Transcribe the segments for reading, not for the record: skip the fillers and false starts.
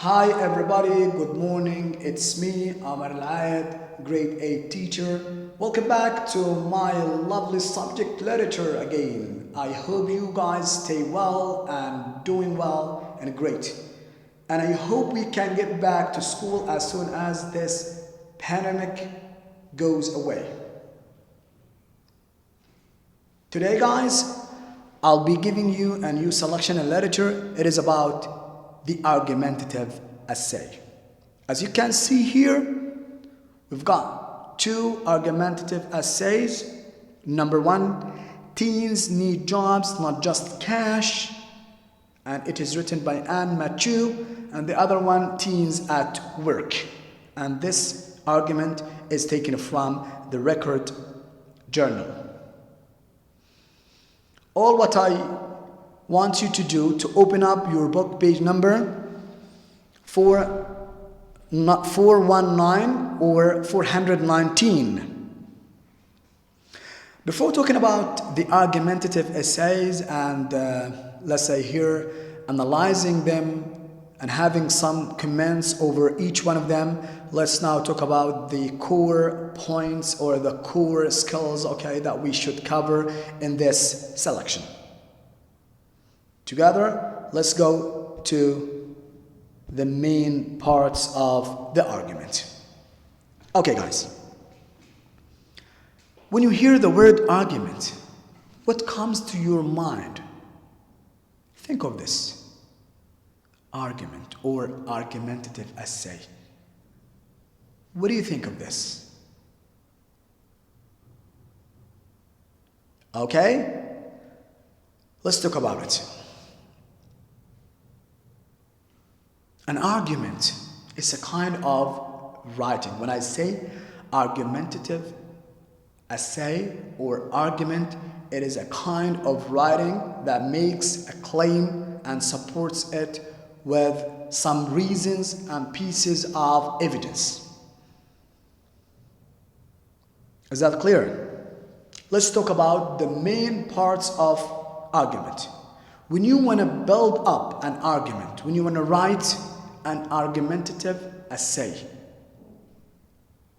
Hi everybody, good morning. It's me, Omar Alayed, grade 8 teacher. Welcome back to my lovely subject literature again. I hope you guys stay well and doing well and great. And I hope we can get back to school as soon as this pandemic goes away. Today guys, I'll be giving you a new selection in literature. It is about the argumentative essay. As you can see here, we've got two argumentative essays. Number one, teens need jobs, not just cash. And it is written by Anne Mathieu. And the other one, teens at work. And this argument is taken from the Record Journal. All what I want you to do to open up your book page number 419 or 419. Before talking about the argumentative essays and let's say here analyzing them and having some comments over each one of them, let's now talk about the core points or the core skills, okay, that we should cover in this selection. Together, let's go to the main parts of the argument. Okay, guys. When you hear the word argument, what comes to your mind? Think of this. Argument or argumentative essay. What do you think of this? Okay? Let's talk about it. An argument is a kind of writing. When I say argumentative essay or argument, it is a kind of writing that makes a claim and supports it with some reasons and pieces of evidence. Is that clear? Let's talk about the main parts of argument. When you want to build up an argument, when you want to write an argumentative essay,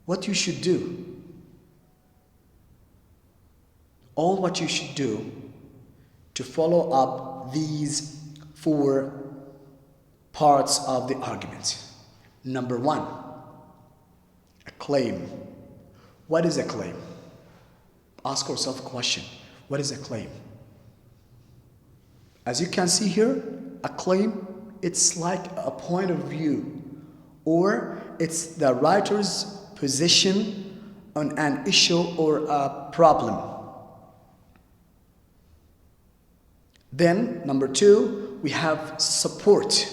what you should do? All what you should do to follow up these four parts of the argument. Number one, a claim. What is a claim? Ask yourself a question. What is a claim? As you can see here, a claim, it's like a point of view, or it's the writer's position on an issue or a problem. Then, number two, we have support.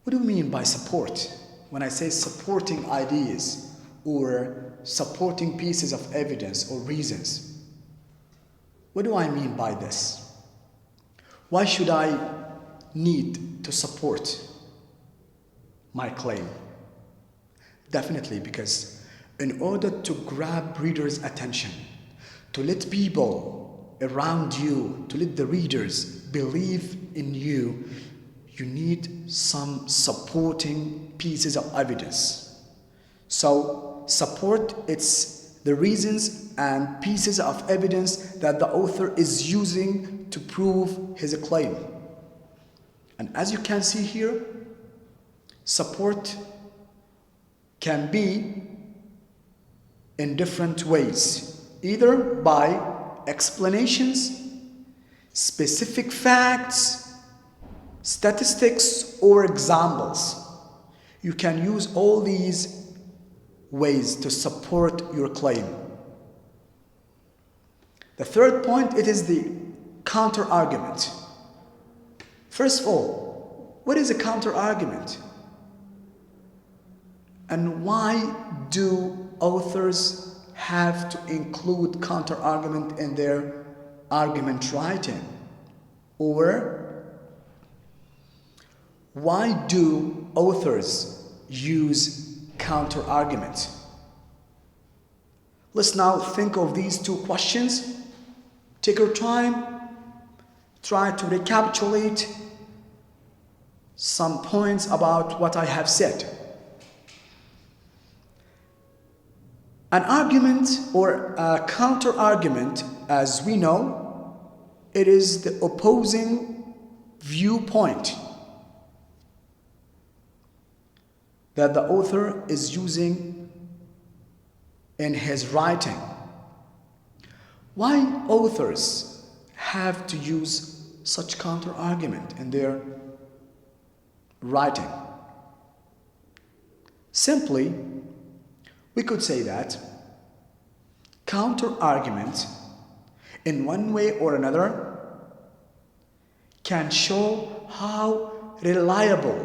What do we mean by support? When I say supporting ideas or supporting pieces of evidence or reasons, what do I mean by this? Why should I need to support my claim? Definitely because in order to grab readers' attention, to let people around you, to let the readers believe in you, you need some supporting pieces of evidence. So support, it's the reasons and pieces of evidence that the author is using to prove his claim. And as you can see here, support can be in different ways, either by explanations, specific facts, statistics, or examples. You can use all these ways to support your claim. The third point, it is the counter-argument. First of all, what is a counter-argument? And why do authors have to include counter-argument in their argument writing? Or why do authors use counter-argument? Let's now think of these two questions. Take your time, try to recapitulate some points about what I have said. An argument or a counter-argument, as we know, it is the opposing viewpoint that the author is using in his writing. Why authors have to use such counter-argument in their writing? Simply, we could say that counter-argument in one way or another can show how reliable,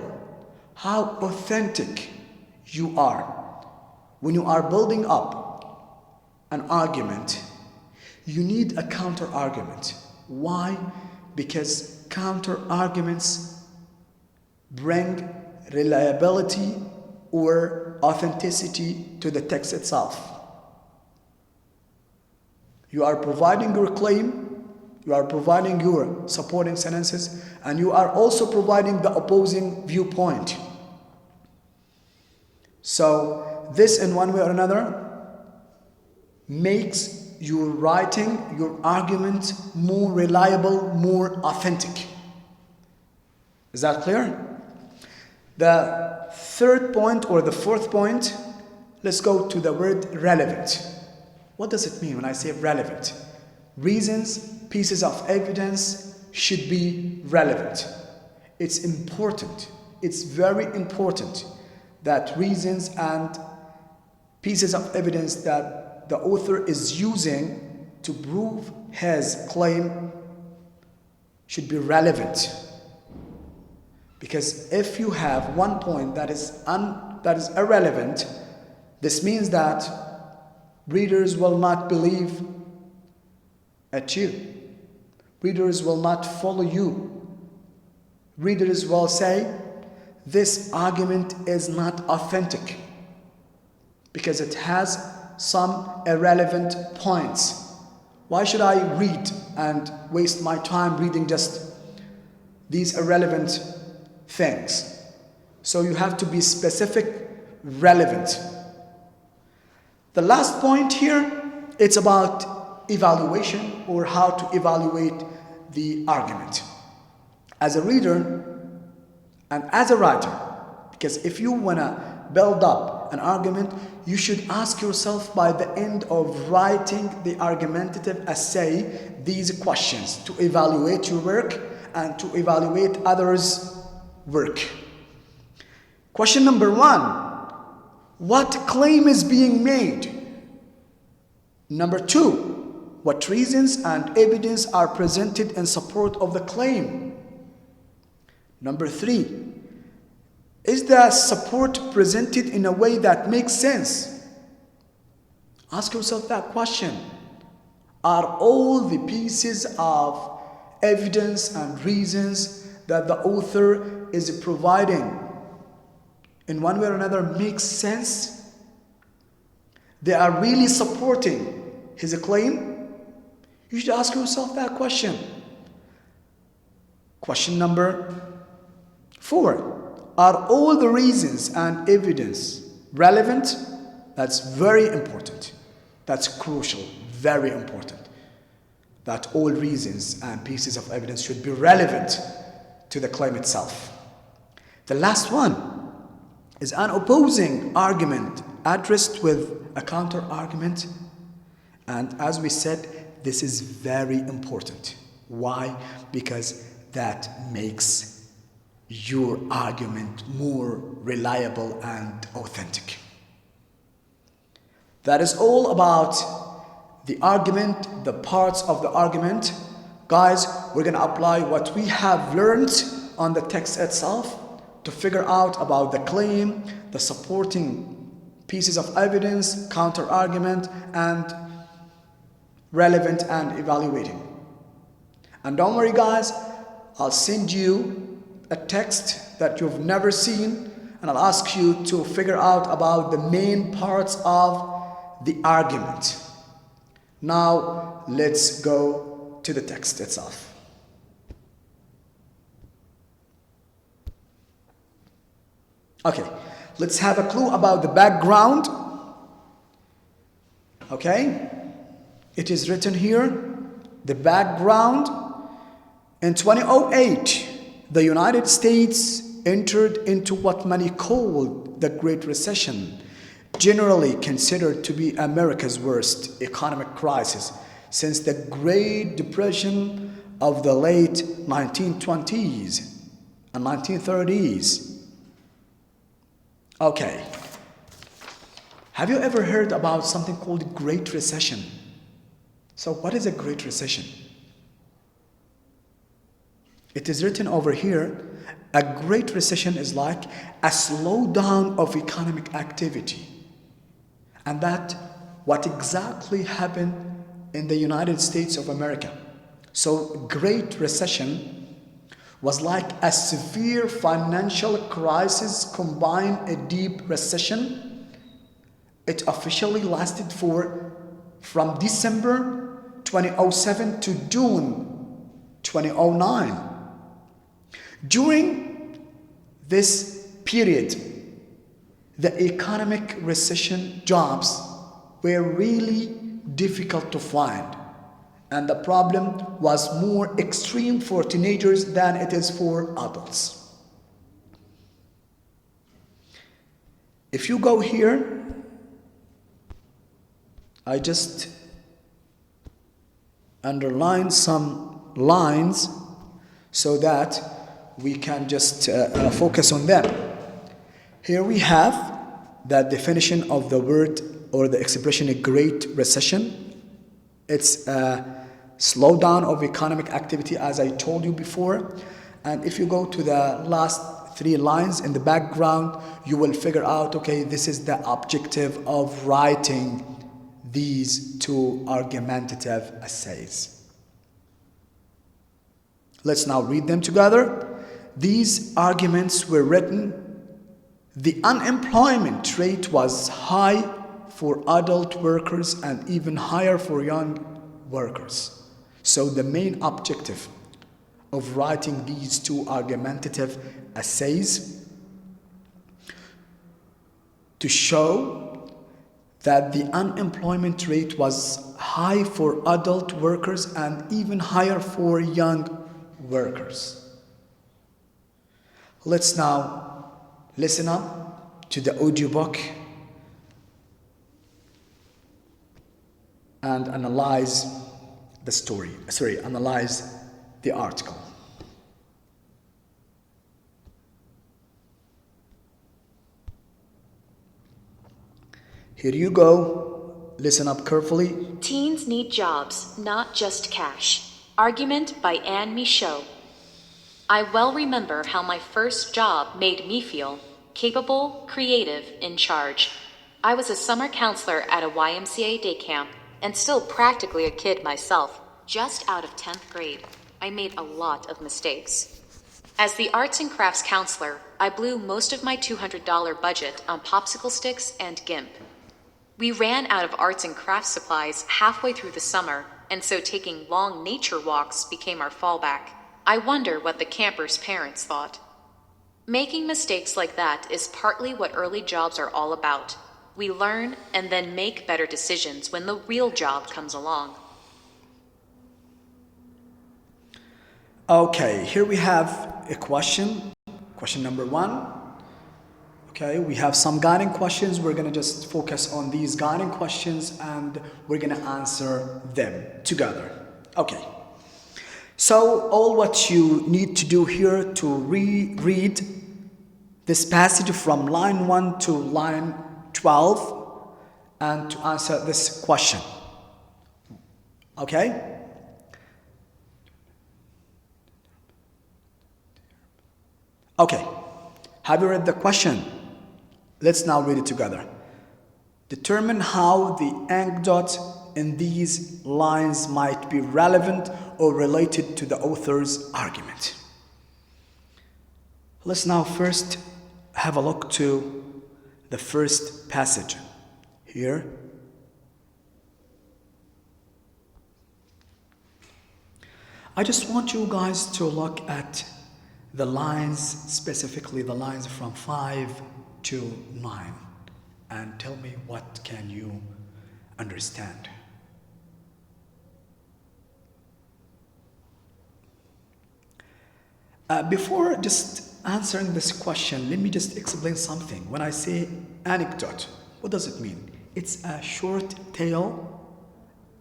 how authentic you are. When you are building up an argument, you need a counter-argument. Why? Because counter-arguments bring reliability or authenticity to the text itself. You are providing your claim, you are providing your supporting sentences, and you are also providing the opposing viewpoint. So this, in one way or another, makes your writing, your argument more reliable, more authentic. Is that clear? The third point or the fourth point, let's go to the word relevant. What does it mean when I say relevant? Reasons, pieces of evidence should be relevant. It's important. It's very important that reasons and pieces of evidence that the author is using to prove his claim should be relevant. Because if you have one point that is irrelevant, this means that readers will not believe at you. Readers will not follow you. Readers will say, this argument is not authentic because it has some irrelevant points. Why should I read and waste my time reading just these irrelevant things? So you have to be specific, relevant. The last point here, it's about evaluation or how to evaluate the argument. As a reader and as a writer, because if you want to build up an argument, you should ask yourself by the end of writing the argumentative essay these questions to evaluate your work and to evaluate others' work. Question number 1, what claim is being made? Number 2, what reasons and evidence are presented in support of the claim? Number 3, is the support presented in a way that makes sense? Ask yourself that question. Are all the pieces of evidence and reasons that the author is providing in one way or another makes sense? They are really supporting his claim? You should ask yourself that question. Question number 4. Are all the reasons and evidence relevant? That's very important. That's crucial, very important. That all reasons and pieces of evidence should be relevant to the claim itself. The last one is an opposing argument addressed with a counter argument. And as we said, this is very important. Why? Because that makes your argument more reliable and authentic. That is all about the argument, the parts of the argument. Guys, we're going to apply what we have learned on the text itself to figure out about the claim, the supporting pieces of evidence, counter argument, and relevant and evaluating. And don't worry, guys, I'll send you a text that you've never seen, and I'll ask you to figure out about the main parts of the argument. Now, let's go to the text itself. Okay, let's have a clue about the background. Okay, it is written here, the background. In 2008, the United States entered into what many call the Great Recession, generally considered to be America's worst economic crisis since the Great Depression of the late 1920s and 1930s. Okay. Have you ever heard about something called Great Recession? So what is a Great Recession? It is written over here, a Great Recession is like a slowdown of economic activity. And that what exactly happened in the United States of America. So Great Recession was like a severe financial crisis combined a deep recession. It officially lasted from December 2007 to June 2009. During this period, the economic recession jobs were really difficult to find, and the problem was more extreme for teenagers than it is for adults. If you go here, I just underline some lines so that we can just focus on them. Here we have the definition of the word or the expression a Great Recession. It's a slowdown of economic activity, as I told you before. And if you go to the last three lines in the background, you will figure out, okay, this is the objective of writing these two argumentative essays. Let's now read them together. These arguments were written. The unemployment rate was high for adult workers and even higher for young workers. So the main objective of writing these two argumentative essays to show that the unemployment rate was high for adult workers and even higher for young workers. Let's now listen up to the audiobook and analyze analyze the article. Here you go. Listen up carefully. Teens need jobs, not just cash. Argument by Anne Michaud. I well remember how my first job made me feel capable, creative, in charge. I was a summer counselor at a YMCA day camp and still practically a kid myself, just out of 10th grade. I made a lot of mistakes. As the arts and crafts counselor, I blew most of my $200 budget on popsicle sticks and GIMP. We ran out of arts and crafts supplies halfway through the summer, and so taking long nature walks became our fallback. I wonder what the campers' parents thought. Making mistakes like that is partly what early jobs are all about. We learn and then make better decisions when the real job comes along. Okay, here we have a question. Question number 1. Okay, we have some guiding questions. We're going to just focus on these guiding questions and we're going to answer them together. Okay. So all what you need to do here to reread this passage from line 1 to line 12 and to answer this question. Okay? Okay. Have you read the question? Let's now read it together. Determine how the anecdote in these lines might be relevant or related to the author's argument. Let's now first have a look to the first passage here. I just want you guys to look at the lines, specifically the lines from 5 to 9, and tell me what can you understand. Before just answering this question, let me just explain something. When I say anecdote, what does it mean? It's a short tale,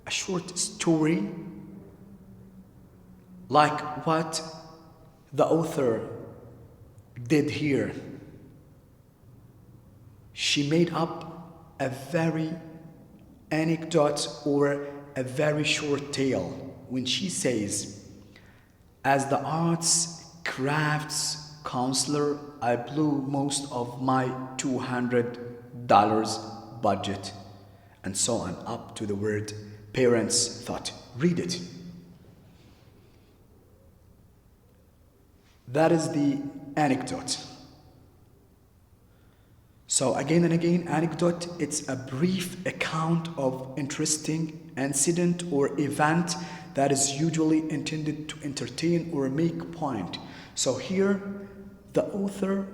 a short story, like what the author did here. She made up a very anecdote or a very short tale when she says, as the arts crafts counselor, I blew most of my $200 budget, and so on, up to the word parents thought. Read it. That is the anecdote. So again and again, anecdote, it's a brief account of interesting incident or event that is usually intended to entertain or make point. So here, the author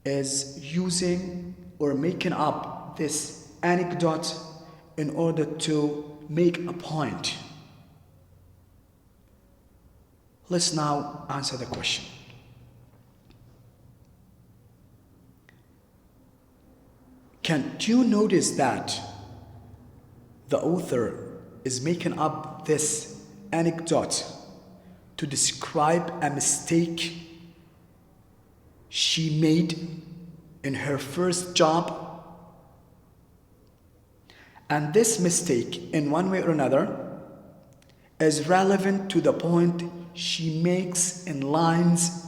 is using or making up this anecdote in order to make a point. Let's now answer the question. Can't you notice that the author is making up this anecdote to describe a mistake she made in her first job? And this mistake, in one way or another, is relevant to the point she makes in lines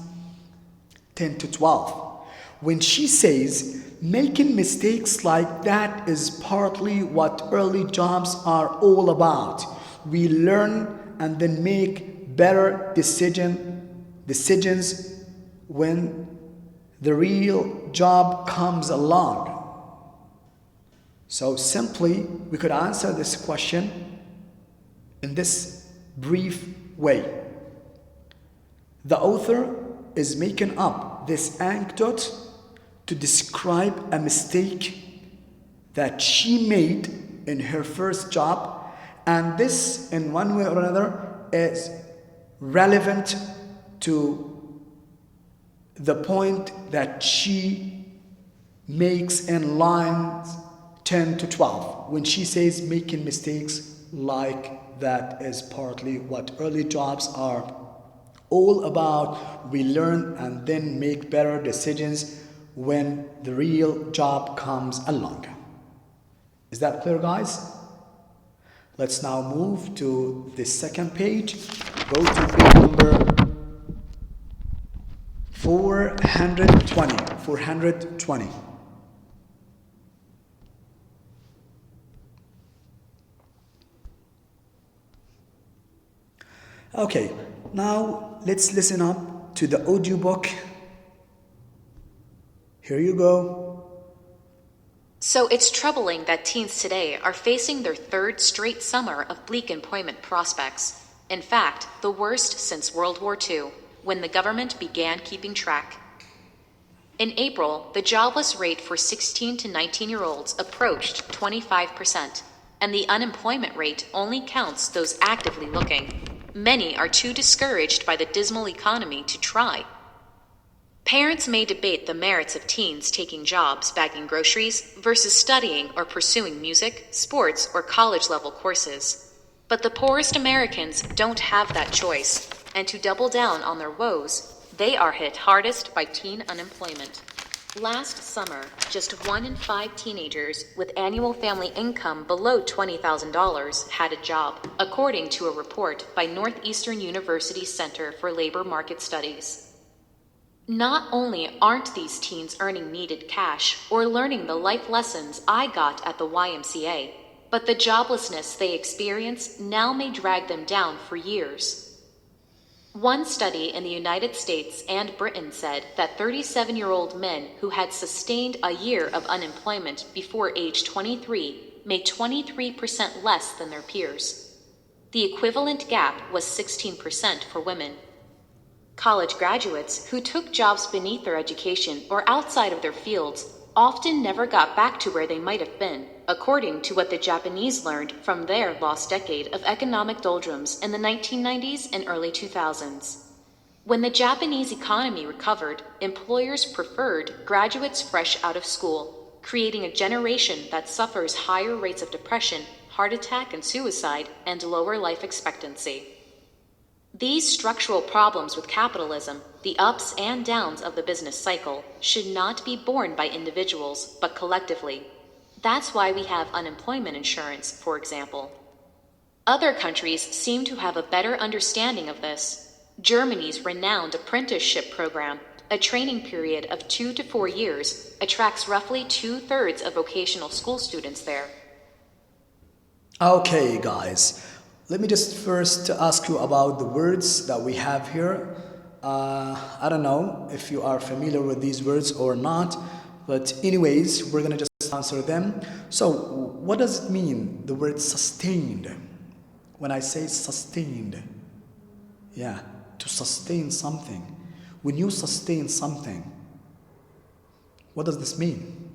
10 to 12. When she says, making mistakes like that is partly what early jobs are all about. We learn and then make better decisions when the real job comes along. So simply, we could answer this question in this brief way. The author is making up this anecdote to describe a mistake that she made in her first job, and this, in one way or another, is relevant to the point that she makes in lines 10 to 12 when she says making mistakes like that is partly what early jobs are all about. We learn and then make better decisions when the real job comes along. Is that clear, guys? Let's now move to the second page. Go to page number 420. Okay, now let's listen up to the audiobook. Here you go. So it's troubling that teens today are facing their third straight summer of bleak employment prospects. In fact, the worst since World War II, when the government began keeping track. In April, the jobless rate for 16 to 19-year-olds approached 25%, and the unemployment rate only counts those actively looking. Many are too discouraged by the dismal economy to try. Parents may debate the merits of teens taking jobs bagging groceries versus studying or pursuing music, sports, or college-level courses. But the poorest Americans don't have that choice, and to double down on their woes, they are hit hardest by teen unemployment. Last summer, just 1 in 5 teenagers with annual family income below $20,000 had a job, according to a report by Northeastern University's Center for Labor Market Studies. Not only aren't these teens earning needed cash or learning the life lessons I got at the YMCA, but the joblessness they experience now may drag them down for years. One study in the United States and Britain said that 37-year-old men who had sustained a year of unemployment before age 23 made 23% less than their peers. The equivalent gap was 16% for women. College graduates who took jobs beneath their education or outside of their fields often never got back to where they might have been, according to what the Japanese learned from their lost decade of economic doldrums in the 1990s and early 2000s. When the Japanese economy recovered, employers preferred graduates fresh out of school, creating a generation that suffers higher rates of depression, heart attack and suicide, and lower life expectancy. These structural problems with capitalism, the ups and downs of the business cycle, should not be borne by individuals, but collectively. That's why we have unemployment insurance, for example. Other countries seem to have a better understanding of this. Germany's renowned apprenticeship program, a training period of 2 to 4 years, attracts roughly 2/3 of vocational school students there. Okay, guys, let me just first ask you about the words that we have here. I don't know if you are familiar with these words or not, but anyways, we're gonna just answer them. So, what does it mean, the word sustained? When I say sustained, yeah, to sustain something. When you sustain something, what does this mean?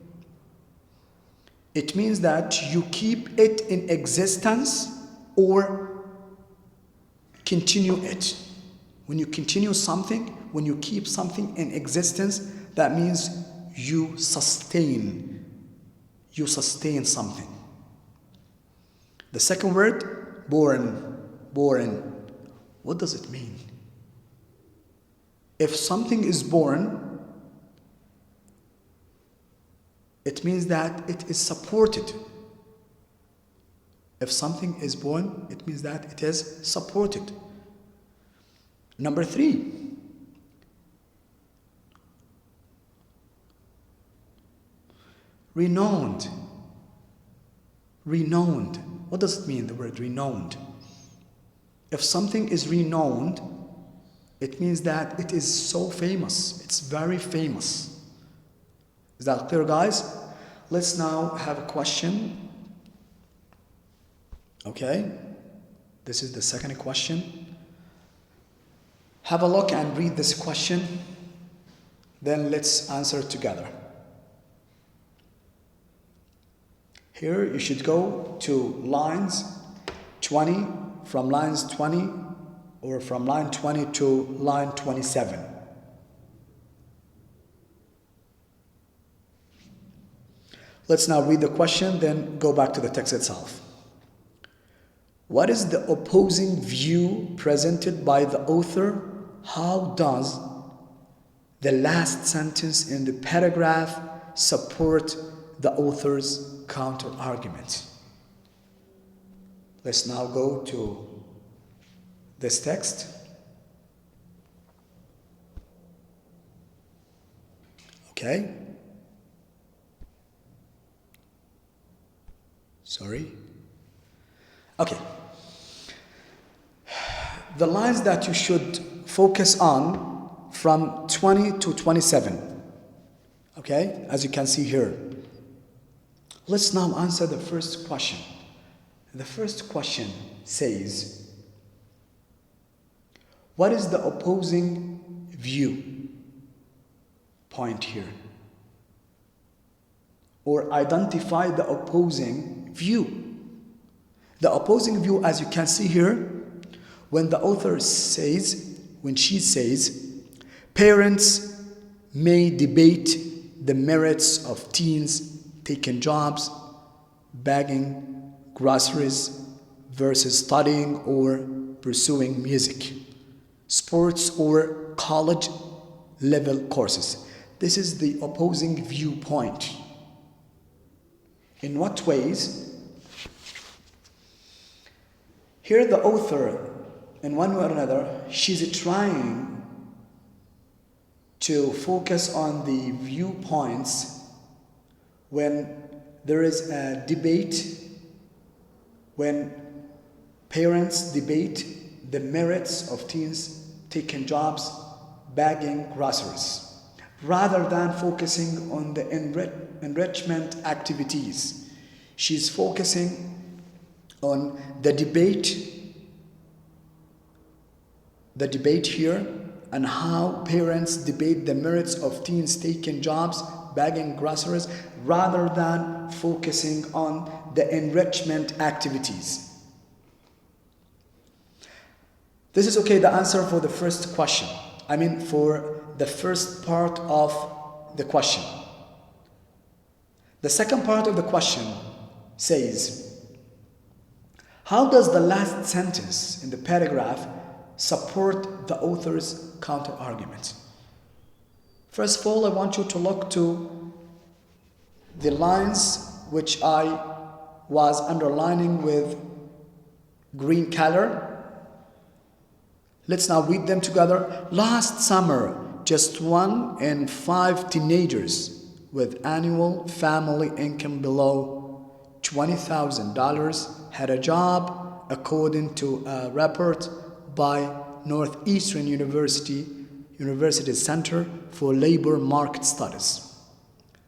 It means that you keep it in existence or continue it. When you continue something, when you keep something in existence, that means you sustain something. The second word, born. What does it mean? If something is born, it means that it is supported. If something is born, it means that it is supported. Number 3. Renowned. What does it mean, the word renowned? If something is renowned, it means that it is so famous. It's very famous. Is that clear, guys? Let's now have a question. Okay, this is the second question. Have a look and read this question. Then let's answer together. Here you should go to lines 20, from lines 20 or from line 20 to line 27. Let's now read the question, then go back to the text itself. What is the opposing view presented by the author? How does the last sentence in the paragraph support the author's counter-argument? Let's now go to this text. Okay. Sorry. Okay. The lines that you should focus on from 20 to 27. Okay, as you can see here. Let's now answer the first question. The first question says, what is the opposing view? Point here. Or identify the opposing view. The opposing view, as you can see here, when the author says, when she says, parents may debate the merits of teens taking jobs, bagging groceries versus studying or pursuing music, sports or college level courses. This is the opposing viewpoint. In what ways? Here the author, in one way or another, she's trying to focus on the viewpoints when there is a debate, when parents debate the merits of teens taking jobs, bagging groceries, rather than focusing on the enrichment activities. She's focusing on the debate here and how parents debate the merits of teens taking jobs, bagging groceries, rather than focusing on the enrichment activities. This is okay, the answer for the first question. For the first part of the question. The second part of the question says, how does the last sentence in the paragraph support the author's counter-argument? First of all, I want you to look to the lines which I was underlining with green color. Let's now read them together. Last summer, just 1 in 5 teenagers with annual family income below $20,000 had a job, according to a report by Northeastern University Center for Labor Market Studies.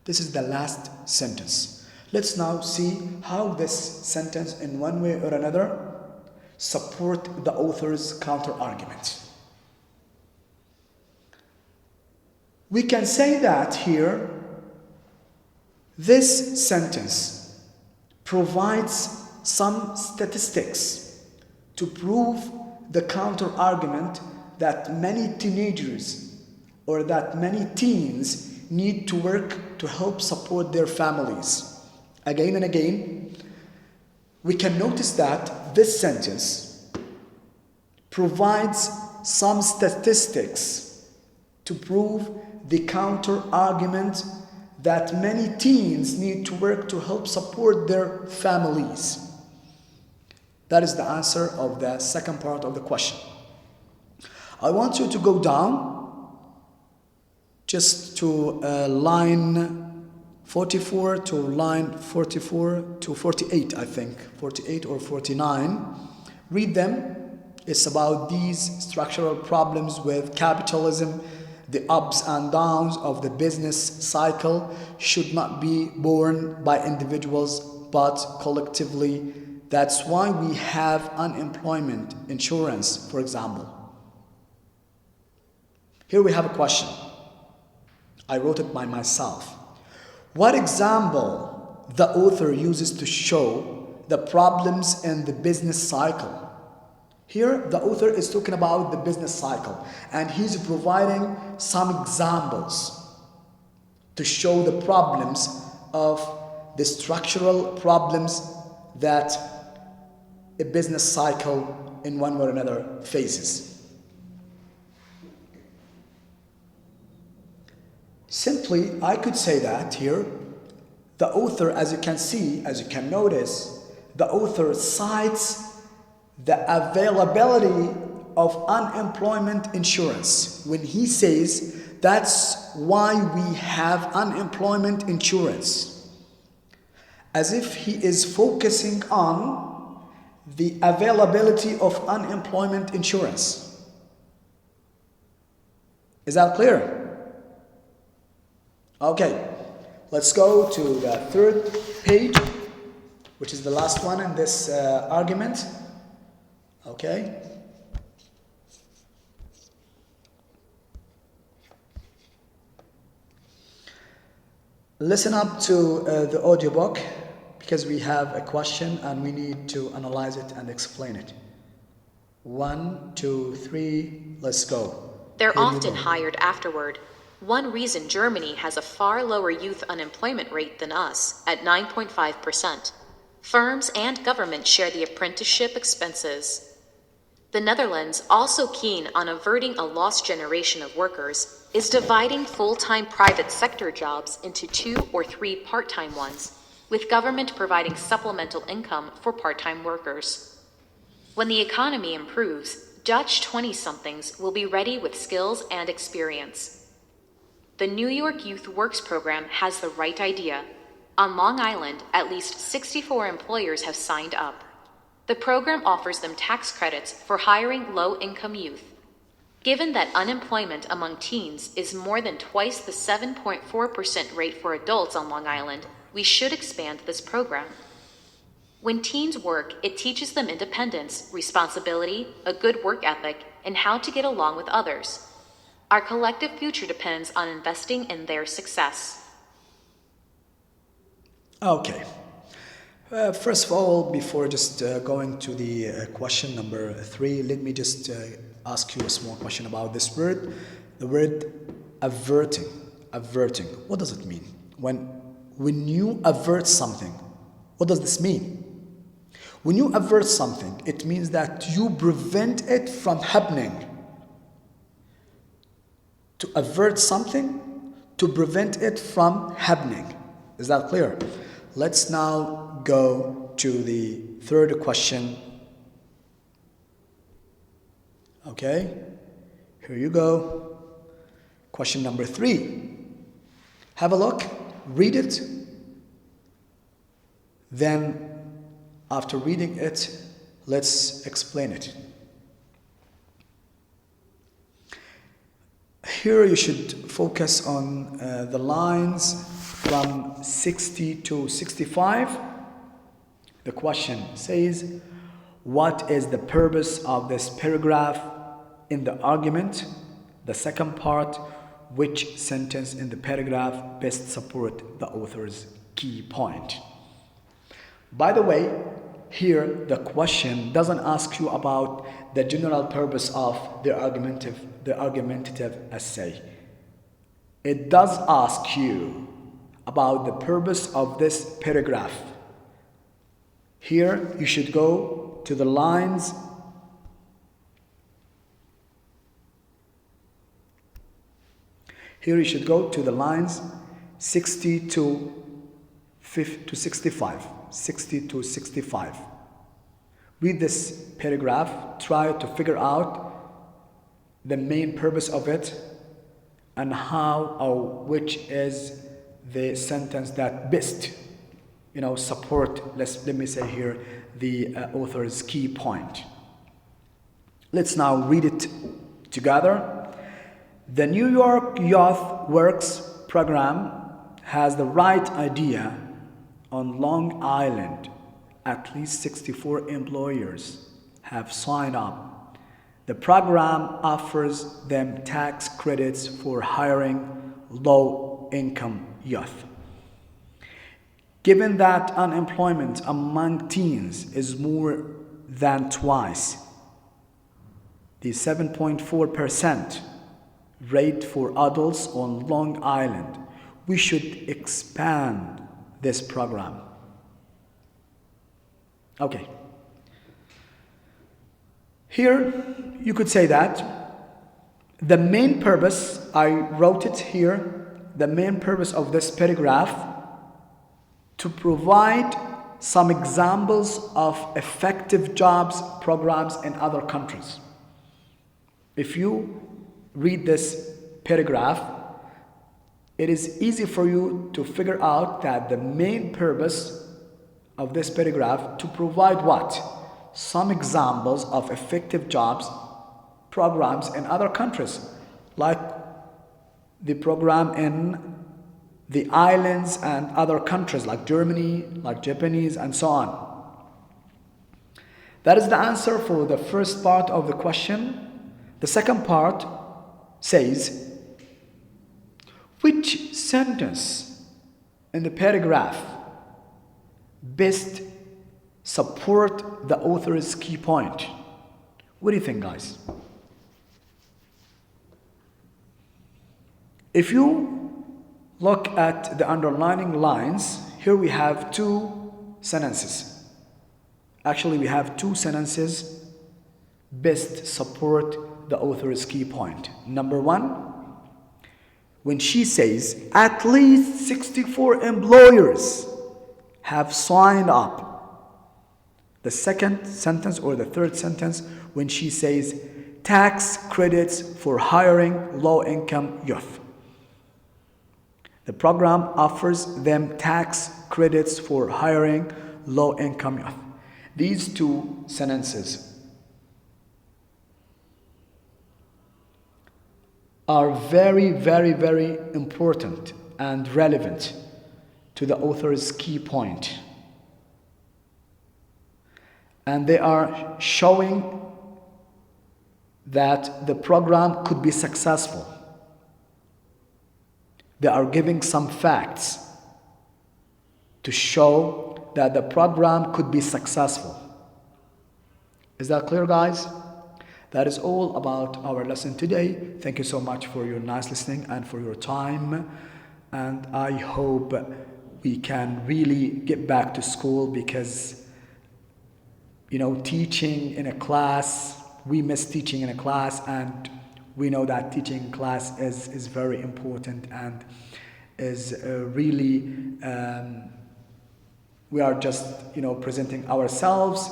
This is the last sentence. Let's now see how this sentence, in one way or another, support the author's counter-argument. We can say that here, this sentence provides some statistics to prove the counter-argument that many teenagers or that many teens need to work to help support their families. Again and again, we can notice that this sentence provides some statistics to prove the counter-argument that many teens need to work to help support their families. That is the answer of the second part of the question. I want you to go down just to line 44 to line 44 to 48, I think, 48 or 49. Read them. It's about these structural problems with capitalism. The ups and downs of the business cycle should not be borne by individuals but collectively. That's why we have unemployment insurance, for example. Here we have a question. I wrote it by myself. What example the author uses to show the problems in the business cycle? Here, the author is talking about the business cycle, and he's providing some examples to show the problems of the structural problems that a business cycle in one way or another faces. Simply, I could say that here, the author, as you can see, as you can notice, the author cites the availability of unemployment insurance when he says that's why we have unemployment insurance, as if he is focusing on the availability of unemployment insurance. Is that clear? Okay, let's go to the third page, which is the last one in this argument. Okay. Listen up to the audiobook because we have a question and we need to analyze it and explain it. 1, 2, 3, let's go. They're Here you often go. hired afterward. One reason Germany has a far lower youth unemployment rate than us, at 9.5%. Firms and government share the apprenticeship expenses. The Netherlands, also keen on averting a lost generation of workers, is dividing full-time private sector jobs into 2 or 3 part-time ones, with government providing supplemental income for part-time workers. When the economy improves, Dutch 20-somethings will be ready with skills and experience. The New York Youth Works program has the right idea. On Long Island, at least 64 employers have signed up. The program offers them tax credits for hiring low-income youth. Given that unemployment among teens is more than twice the 7.4% rate for adults on Long Island, we should expand this program. When teens work, it teaches them independence, responsibility, a good work ethic, and how to get along with others. Our collective future depends on investing in their success. Okay. First of all, before just going to the question number 3, let me just ask you a small question about this word. The word averting. Averting. What does it mean? When you avert something, what does this mean? When you avert something, it means that you prevent it from happening. To avert something, to prevent it from happening. Is that clear? Let's now go to the third question. Okay, here you go. Question number 3. Have a look, read it. Then, after reading it, let's explain it. Here you should focus on the lines from 60 to 65. The question says, what is the purpose of this paragraph in the argument? The second part, which sentence in the paragraph best support the author's key point? By the way, here the question doesn't ask you about the general purpose of the argumentative essay. It does ask you about the purpose of this paragraph. Here you should go to the lines Here you should go to the lines 60 to 65. 60 to 65. Read this paragraph, try to figure out the main purpose of it and how or which is the sentence that best support, let me say here, the author's key point. Let's now read it together. The New York Youth Works program has the right idea. On Long Island, at least 64 employers have signed up. The program offers them tax credits for hiring low-income youth. Given that unemployment among teens is more than twice the 7.4% rate for adults on Long Island, we should expand this program. Okay. Here, you could say that the main purpose, I wrote it here, the main purpose of this paragraph to provide some examples of effective jobs programs in other countries. If you read this paragraph, it is easy for you to figure out that the main purpose of this paragraph to provide what? Some examples of effective jobs programs in other countries, like the program in the islands and other countries like Germany, like Japanese, and so on. That is the answer for the first part of the question. The second part says, which sentence in the paragraph best support the author's key point? What do you think, guys? If you look at the underlining lines, here we have 2 sentences. Actually, we have 2 sentences best support the author's key point. Number 1, when she says, at least 64 employers have signed up. The second sentence or the third sentence, when she says, tax credits for hiring low-income youth. The program offers them tax credits for hiring low-income youth. These 2 sentences are very, very, very important and relevant to the author's key point. And they are showing that the program could be successful. They are giving some facts to show that the program could be successful. Is that clear, guys? That is all about our lesson today. Thank you so much for your nice listening and for your time. And I hope we can really get back to school because, teaching in a class, we miss teaching in a class, and we know that teaching in class is very important and is really, we are just, presenting ourselves,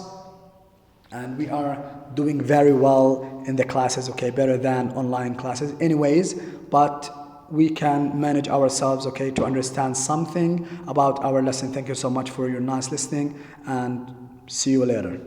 and we are doing very well in the classes, okay, better than online classes anyways, but we can manage ourselves, okay, to understand something about our lesson. Thank you so much for your nice listening, and see you later.